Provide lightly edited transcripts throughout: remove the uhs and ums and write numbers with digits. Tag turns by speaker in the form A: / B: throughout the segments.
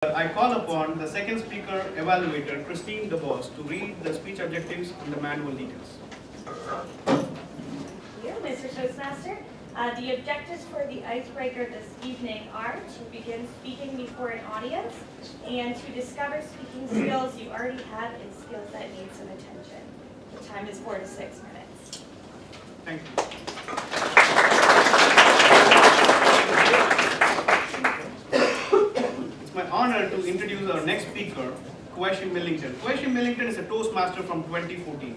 A: I call upon the second speaker evaluator, Christine DeVos, to read the speech objectives and the manual details.
B: Thank you, Mr. Toastmaster. The objectives for the icebreaker this evening are to begin speaking before an audience and to discover speaking skills you already have and skills that need some attention. The time is 4 to 6 minutes.
A: Thank you. It's my honor to introduce our next speaker, Kwesi Millington. Kwesi Millington is a Toastmaster from 2014.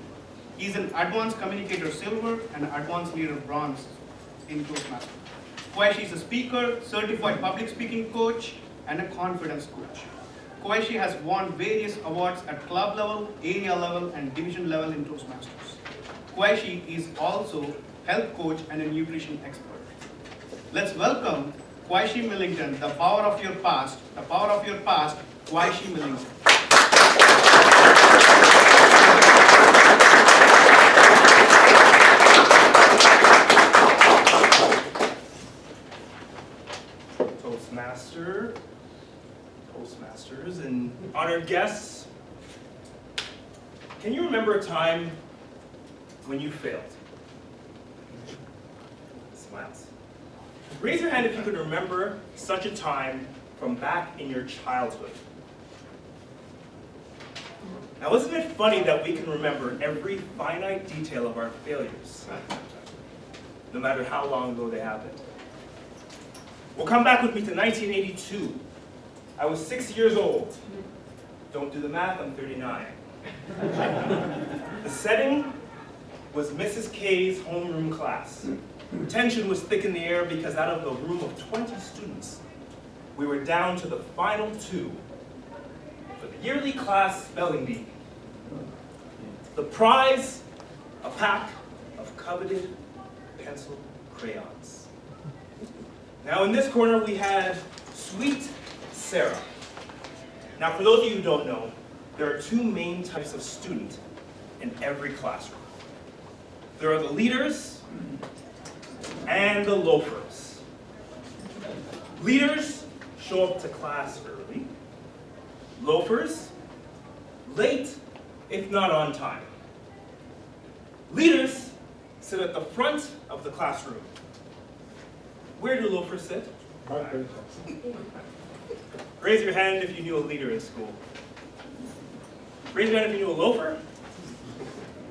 A: He's an Advanced Communicator Silver and Advanced Leader Bronze in Toastmaster. Kwesi is a speaker, certified public speaking coach, and a confidence coach. Kwesi has won various awards at club level, area level, and division level in Toastmasters. Kwesi is also health coach and a nutrition expert. Let's welcome Kwesi Millington, the power of your past, Kwesi Millington.
C: Toastmasters, and honored guests, can you remember a time when you failed? Smiles. Raise your hand if you could remember such a time from back in your childhood. Now, isn't it funny that we can remember every finite detail of our failures, no matter how long ago they happened? Well, come back with me to 1982. I was 6 years old. Don't do the math, I'm 39. The setting was Mrs. K's homeroom class. Tension was thick in the air because out of the room of 20 students, we were down to the final two for the yearly class spelling bee. The prize, a pack of coveted pencil crayons. Now in this corner we had Sweet Sarah. Now for those of you who don't know, there are two main types of student in every classroom. There are the leaders and the loafers. Leaders show up to class early. Loafers, late, if not on time. Leaders sit at the front of the classroom. Where do loafers sit? Raise your hand if you knew a leader in school. Raise your hand if you knew a loafer.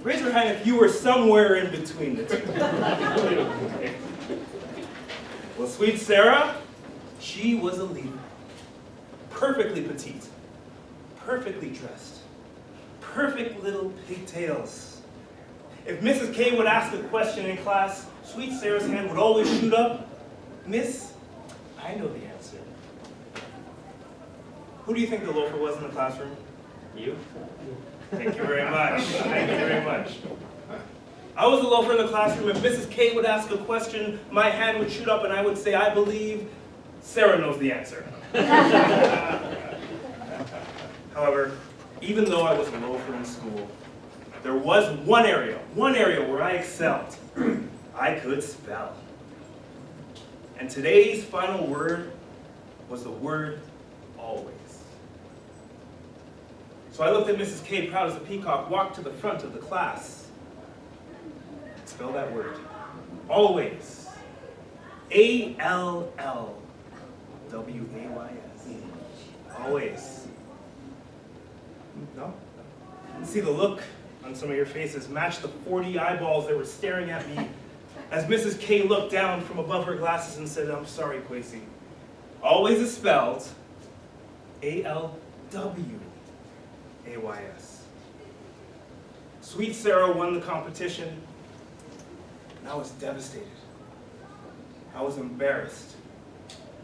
C: Raise your hand if you were somewhere in between the two. Well, Sweet Sarah, she was a leader. Perfectly petite, perfectly dressed, perfect little pigtails. If Mrs. K would ask a question in class, Sweet Sarah's hand would always shoot up. Miss, I know the answer. Who do you think the loafer was in the classroom? You? Thank you very much. Thank you very much. I was the loafer in the classroom. If Mrs. K would ask a question, my hand would shoot up and I would say, I believe Sarah knows the answer. However, even though I was a loafer in school, there was one area where I excelled. I could spell. And today's final word was the word always. So I looked at Mrs. K, proud as a peacock, walked to the front of the class. Spell that word. Always. A-L-L-W-A-Y-S. Always. No? See the look on some of your faces match the 40 eyeballs that were staring at me as Mrs. K looked down from above her glasses and said, I'm sorry, Kwesi. Always is spelled A-L-W-A-Y-S. Sweet Sarah won the competition, and I was devastated. I was embarrassed.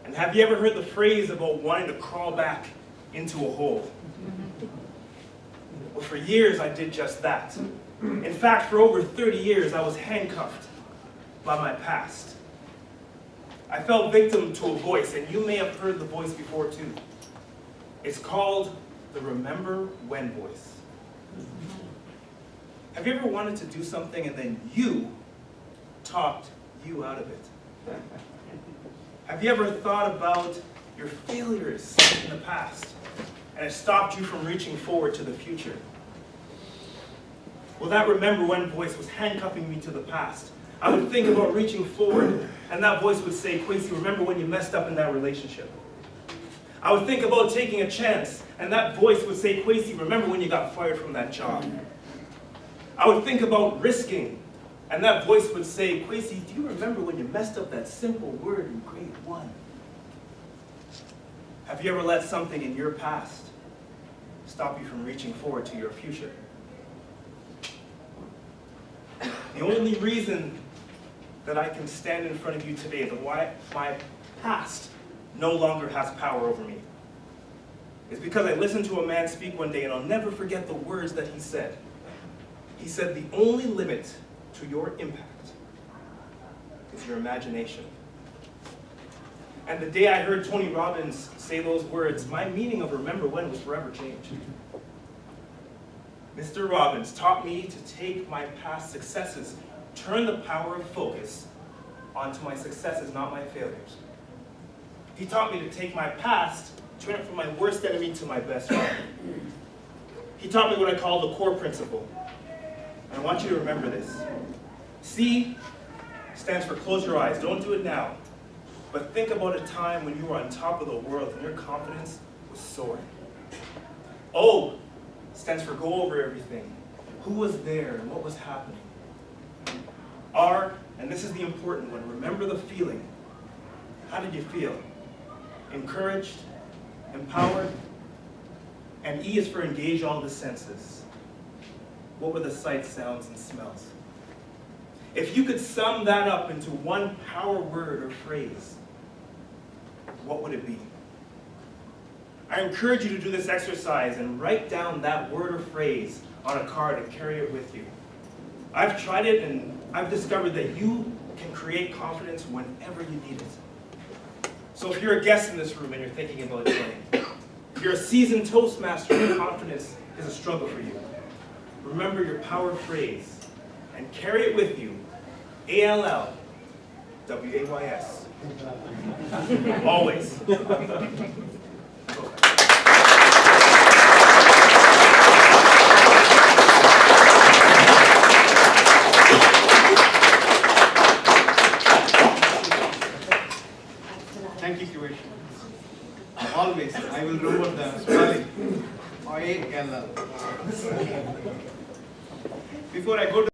C: And have you ever heard the phrase about wanting to crawl back into a hole? Well, for years I did just that. In fact, for over 30 years I was handcuffed by my past. I fell victim to a voice, and you may have heard the voice before too. It's called the remember when voice. Have you ever wanted to do something and then you talked you out of it? Have you ever thought about your failures in the past, and it stopped you from reaching forward to the future? Well, that remember when voice was handcuffing me to the past. I would think about reaching forward, and that voice would say, Kwesi, remember when you messed up in that relationship? I would think about taking a chance, and that voice would say, Kwesi, remember when you got fired from that job? I would think about risking, and that voice would say, Kwesi, do you remember when you messed up that simple word in grade 1? Have you ever let something in your past stop you from reaching forward to your future? The only reason that I can stand in front of you today, that why my past no longer has power over me, is because I listened to a man speak one day, and I'll never forget the words that he said. He said, the only limit to your impact is your imagination. And the day I heard Tony Robbins say those words, my meaning of remember when was forever changed. Mr. Robbins taught me to take my past successes, turn the power of focus onto my successes, not my failures. He taught me to take my past, turn it from my worst enemy to my best friend. He taught me what I call the core principle. And I want you to remember this. C stands for close your eyes. Don't do it now. But think about a time when you were on top of the world and your confidence was soaring. O stands for go over everything. Who was there and what was happening? R, and this is the important one, remember the feeling. How did you feel? Encouraged, empowered, and E is for engage all the senses. What were the sights, sounds, and smells? If you could sum that up into one power word or phrase, what would it be? I encourage you to do this exercise and write down that word or phrase on a card and carry it with you. I've tried it and I've discovered that you can create confidence whenever you need it. So if you're a guest in this room and you're thinking about joining, if you're a seasoned Toastmaster and confidence is a struggle for you, remember your power phrase and carry it with you. ALL-WAYS. Always.
A: Thank you, Kwesi. Always, I will remember the spelling. ALL. Before I go to